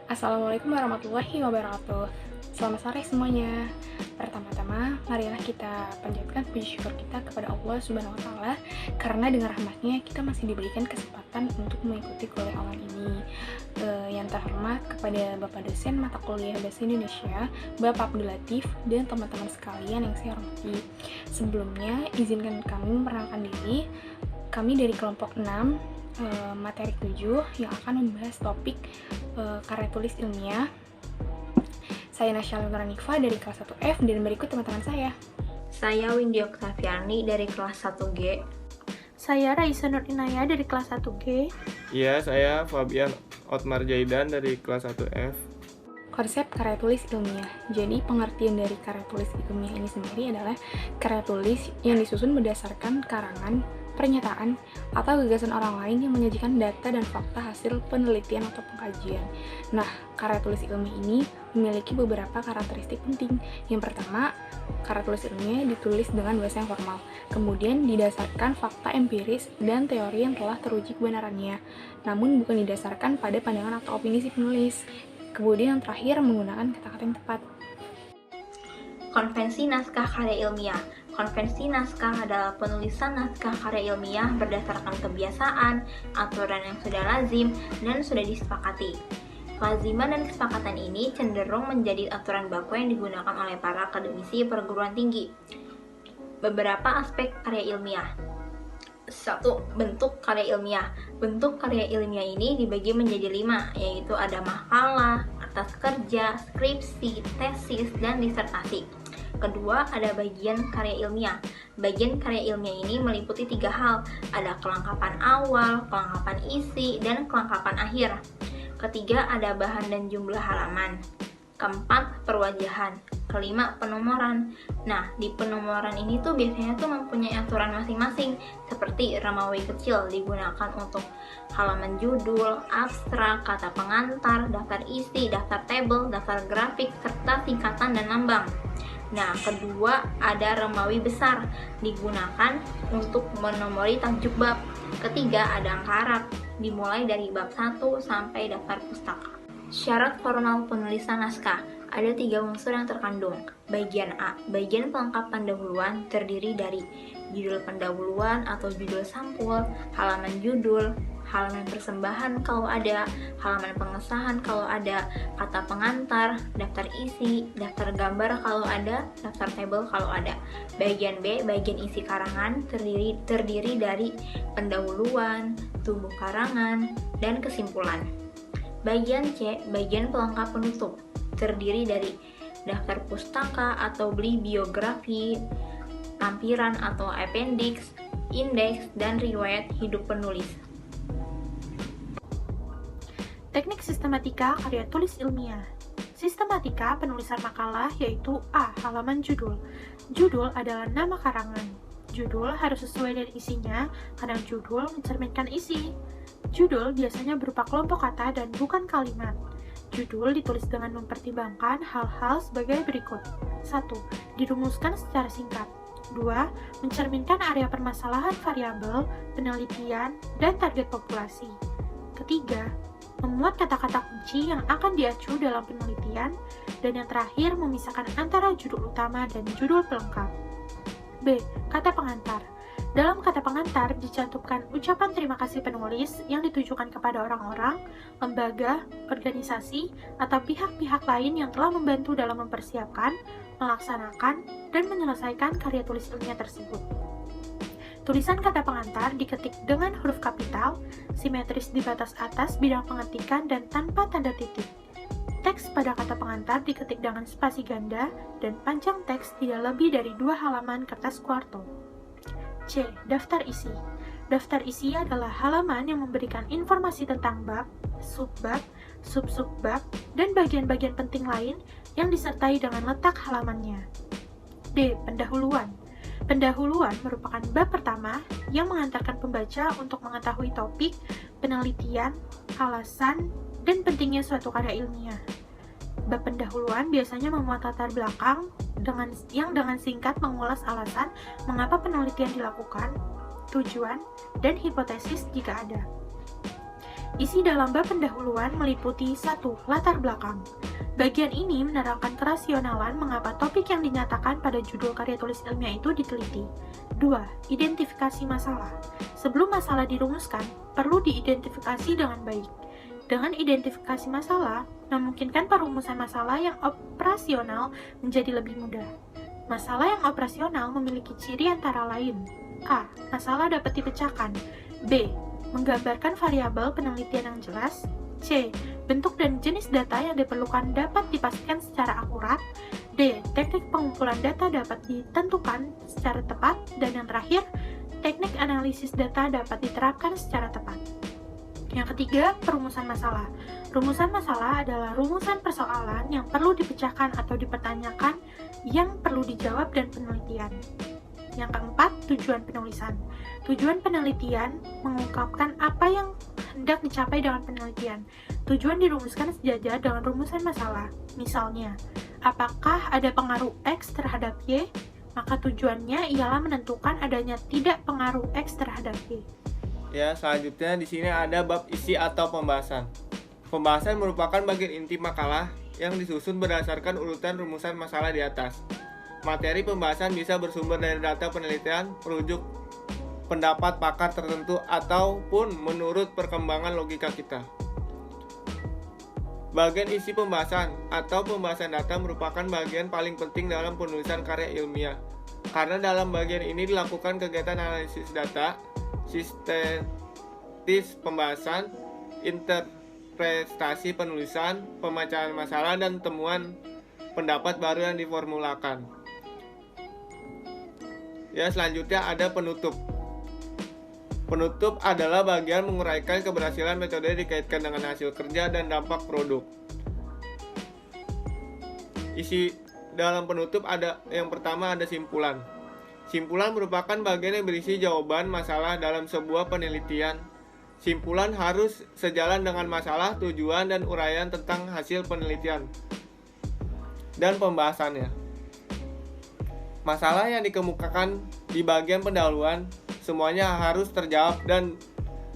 Assalamualaikum warahmatullahi wabarakatuh. Selamat sore semuanya. Pertama-tama, marilah kita panjatkan puji syukur kita kepada Allah Subhanahu wa Ta'ala, karena dengan rahmatnya kita masih diberikan kesempatan untuk mengikuti kuliah online ini. Yang terhormat kepada Bapak dosen mata kuliah Bahasa Indonesia, Bapak Abdul Latif, dan teman-teman sekalian yang saya hormati. Sebelumnya, izinkan kami memperkenalkan diri. Kami dari kelompok 6, materi 7, yang akan membahas topik karya tulis ilmiah. Saya Nasya Nikfa dari kelas 1F, dan berikut teman-teman saya. Saya Windy Oktaviani dari kelas 1G. Saya Raisa Nur Inaya dari kelas 1G. Iya, saya Fabian Otmar Jaidan dari kelas 1F. Konsep karya tulis ilmiah. Jadi pengertian dari karya tulis ilmiah ini sendiri adalah karya tulis yang disusun berdasarkan karangan, pernyataan, atau gagasan orang lain yang menyajikan data dan fakta hasil penelitian atau pengkajian. Nah, karya tulis ilmiah ini memiliki beberapa karakteristik penting. Yang pertama, karya tulis ilmiah ditulis dengan bahasa yang formal, kemudian didasarkan fakta empiris dan teori yang telah teruji kebenarannya, namun bukan didasarkan pada pandangan atau opini si penulis. Kemudian yang terakhir, menggunakan kata-kata yang tepat. Konvensi naskah karya ilmiah. Konvensi naskah adalah penulisan naskah karya ilmiah berdasarkan kebiasaan, aturan yang sudah lazim, dan sudah disepakati. Kelaziman dan kesepakatan ini cenderung menjadi aturan baku yang digunakan oleh para akademisi perguruan tinggi. Beberapa aspek karya ilmiah. 1. Bentuk karya ilmiah. Bentuk karya ilmiah ini dibagi menjadi 5, yaitu ada makalah, atas kerja, skripsi, tesis, dan disertasi. Kedua, ada bagian karya ilmiah. Bagian karya ilmiah ini meliputi 3 hal, ada kelengkapan awal, kelengkapan isi, dan kelengkapan akhir. Ketiga, ada bahan dan jumlah halaman. Keempat, perwajahan. Kelima, penomoran. Nah, di penomoran ini tuh biasanya tuh mempunyai aturan masing-masing, seperti Romawi kecil digunakan untuk halaman judul, abstrak, kata pengantar, daftar isi, daftar tabel, daftar grafik, serta singkatan dan lambang. Nah, kedua, ada Romawi besar digunakan untuk menomori tajuk bab. Ketiga, ada angka Arab, dimulai dari bab 1 sampai daftar pustaka. Syarat formal penulisan naskah. Ada 3 unsur yang terkandung. Bagian A, bagian pelengkap pendahuluan, terdiri dari judul pendahuluan atau judul sampul, halaman judul, halaman persembahan kalau ada, halaman pengesahan kalau ada, kata pengantar, daftar isi, daftar gambar kalau ada, daftar tabel kalau ada. Bagian B, bagian isi karangan, terdiri dari pendahuluan, tubuh karangan, dan kesimpulan. Bagian C, bagian pelengkap penutup, terdiri dari daftar pustaka atau bibliografi, lampiran atau appendix, indeks, dan riwayat hidup penulis. Teknik sistematika karya tulis ilmiah. Sistematika penulisan makalah yaitu A. Halaman judul. Judul adalah nama karangan. Judul harus sesuai dengan isinya, karena judul mencerminkan isi. Judul biasanya berupa kelompok kata dan bukan kalimat. Judul ditulis dengan mempertimbangkan hal-hal sebagai berikut. 1. Dirumuskan secara singkat. 2. Mencerminkan area permasalahan variabel, penelitian, dan target populasi. Ketiga, memuat kata-kata kunci yang akan diacu dalam penelitian. Dan yang terakhir, memisahkan antara judul utama dan judul pelengkap. B. Kata pengantar. Dalam kata pengantar dicantumkan ucapan terima kasih penulis yang ditujukan kepada orang-orang, lembaga, organisasi, atau pihak-pihak lain yang telah membantu dalam mempersiapkan, melaksanakan, dan menyelesaikan karya tulis ilmiah tersebut. Tulisan kata pengantar diketik dengan huruf kapital, simetris di batas atas bidang pengetikan dan tanpa tanda titik. Teks pada kata pengantar diketik dengan spasi ganda dan panjang teks tidak lebih dari 2 halaman kertas kuarto. C. Daftar isi. Daftar isi adalah halaman yang memberikan informasi tentang bab, subbab, sub-subbab, dan bagian-bagian penting lain yang disertai dengan letak halamannya. D. Pendahuluan. Pendahuluan merupakan bab pertama yang mengantarkan pembaca untuk mengetahui topik, penelitian, alasan, dan pentingnya suatu karya ilmiah. Bab pendahuluan biasanya memuat latar belakang yang dengan singkat mengulas alasan mengapa penelitian dilakukan, tujuan, dan hipotesis jika ada. Isi dalam bab pendahuluan meliputi 1. Latar belakang. Bagian ini menerangkan kerasionalan mengapa topik yang dinyatakan pada judul karya tulis ilmiah itu diteliti. 2. Identifikasi masalah. Sebelum masalah dirumuskan, perlu diidentifikasi dengan baik. Dengan identifikasi masalah, memungkinkan perumusan masalah yang operasional menjadi lebih mudah. Masalah yang operasional memiliki ciri antara lain: A. Masalah dapat dipecahkan. B. Menggambarkan variabel penelitian yang jelas. C. Bentuk dan jenis data yang diperlukan dapat dipastikan secara akurat. D. Teknik pengumpulan data dapat ditentukan secara tepat. Dan yang terakhir, teknik analisis data dapat diterapkan secara tepat. Yang ketiga, perumusan masalah. Rumusan masalah adalah rumusan persoalan yang perlu dipecahkan atau dipertanyakan, yang perlu dijawab dan penelitian. Yang keempat, tujuan penulisan. Tujuan penelitian mengungkapkan apa yang hendak dicapai dengan penelitian. Tujuan dirumuskan sejajar dengan rumusan masalah. Misalnya, apakah ada pengaruh X terhadap Y? Maka tujuannya ialah menentukan adanya tidak pengaruh X terhadap Y. Ya, selanjutnya di sini ada bab isi atau pembahasan. Pembahasan merupakan bagian inti makalah yang disusun berdasarkan urutan rumusan masalah di atas. Materi pembahasan bisa bersumber dari data penelitian, merujuk pendapat pakar tertentu, ataupun menurut perkembangan logika kita. Bagian isi pembahasan atau pembahasan data merupakan bagian paling penting dalam penulisan karya ilmiah, karena dalam bagian ini dilakukan kegiatan analisis data, sistematis pembahasan, interpretasi penulisan, pemecahan masalah, dan temuan pendapat baru yang diformulakan. Ya, selanjutnya ada penutup. Penutup adalah bagian menguraikan keberhasilan metode dikaitkan dengan hasil kerja dan dampak produk. Isi dalam penutup ada yang pertama ada simpulan. Simpulan merupakan bagian yang berisi jawaban masalah dalam sebuah penelitian. Simpulan harus sejalan dengan masalah, tujuan, dan uraian tentang hasil penelitian dan pembahasannya. Masalah yang dikemukakan di bagian pendahuluan semuanya harus terjawab, dan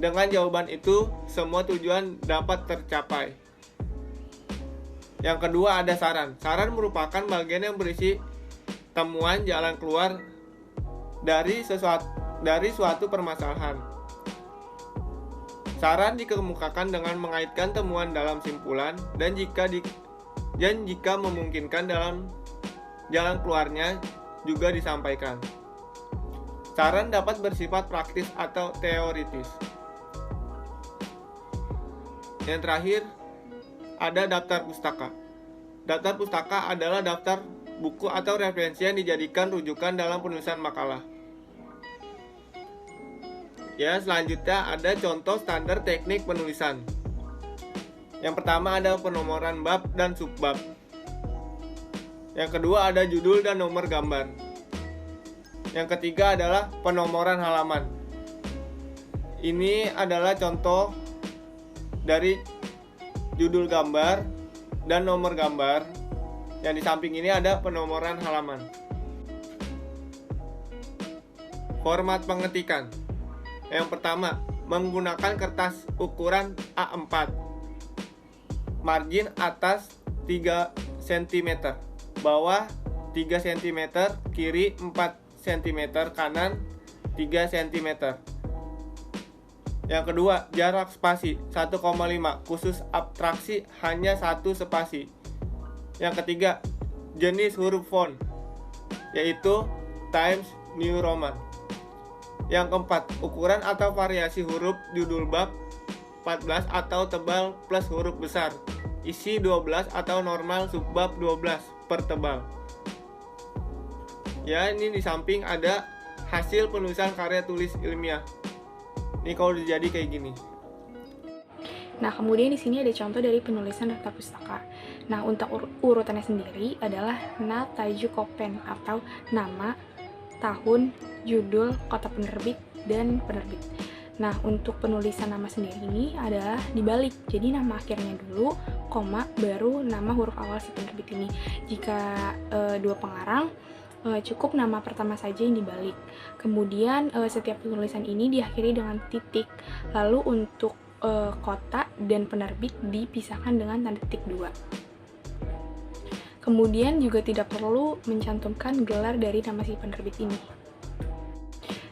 dengan jawaban itu semua tujuan dapat tercapai. Yang kedua ada saran. Saran merupakan bagian yang berisi temuan jalan keluar dari suatu permasalahan. Saran dikemukakan dengan mengaitkan temuan dalam simpulan, dan jika memungkinkan dalam jalan keluarnya juga disampaikan. Saran dapat bersifat praktis atau teoritis. Yang terakhir ada daftar pustaka. Daftar pustaka adalah daftar buku atau referensi yang dijadikan rujukan dalam penulisan makalah. Ya, selanjutnya ada contoh standar teknik penulisan. Yang pertama ada penomoran bab dan subbab. Yang kedua ada judul dan nomor gambar. Yang ketiga adalah penomoran halaman. Ini adalah contoh dari judul gambar dan nomor gambar. Yang di samping ini ada penomoran halaman. Format pengetikan. Yang pertama, menggunakan kertas ukuran A4. Margin atas 3 cm, bawah 3 cm, kiri 4 cm, kanan 3 cm. Yang kedua, jarak spasi 1,5, khusus abstraksi hanya 1 spasi. Yang ketiga, jenis huruf font, yaitu Times New Roman. Yang keempat, ukuran atau variasi huruf judul bab 14 atau tebal plus huruf besar, isi 12 atau normal subbab 12 per tebal. Ya, ini di samping ada hasil penulisan karya tulis ilmiah. Ini kalau udah jadi kayak gini. Nah, kemudian di sini ada contoh dari penulisan daftar pustaka. Nah, untuk urutannya sendiri adalah Nataju Kopen atau nama, tahun, judul, kota penerbit, dan penerbit. Nah, untuk penulisan nama sendiri ini adalah dibalik. Jadi nama akhirnya dulu, koma, baru nama huruf awal si penerbit ini. Jika dua pengarang, cukup nama pertama saja yang dibalik. Kemudian setiap penulisan ini diakhiri dengan titik. Lalu untuk kota dan penerbit dipisahkan dengan tanda titik 2. Kemudian juga tidak perlu mencantumkan gelar dari nama si penerbit ini.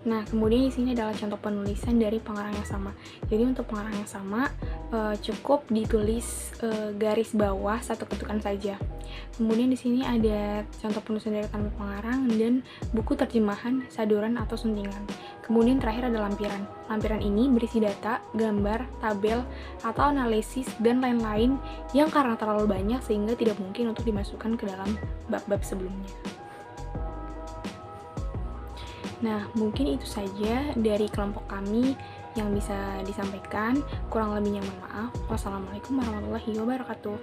Nah, kemudian di sini adalah contoh penulisan dari pengarang yang sama. Jadi untuk pengarang yang sama cukup ditulis garis bawah satu ketukan saja. Kemudian di sini ada contoh penulisan dari tanpa pengarang dan buku terjemahan, saduran atau suntingan. Kemudian terakhir ada lampiran. Lampiran ini berisi data, gambar, tabel, atau analisis dan lain-lain yang karena terlalu banyak sehingga tidak mungkin untuk dimasukkan ke dalam bab-bab sebelumnya. Nah, mungkin itu saja dari kelompok kami yang bisa disampaikan. Kurang lebihnya mohon maaf. Wassalamualaikum warahmatullahi wabarakatuh.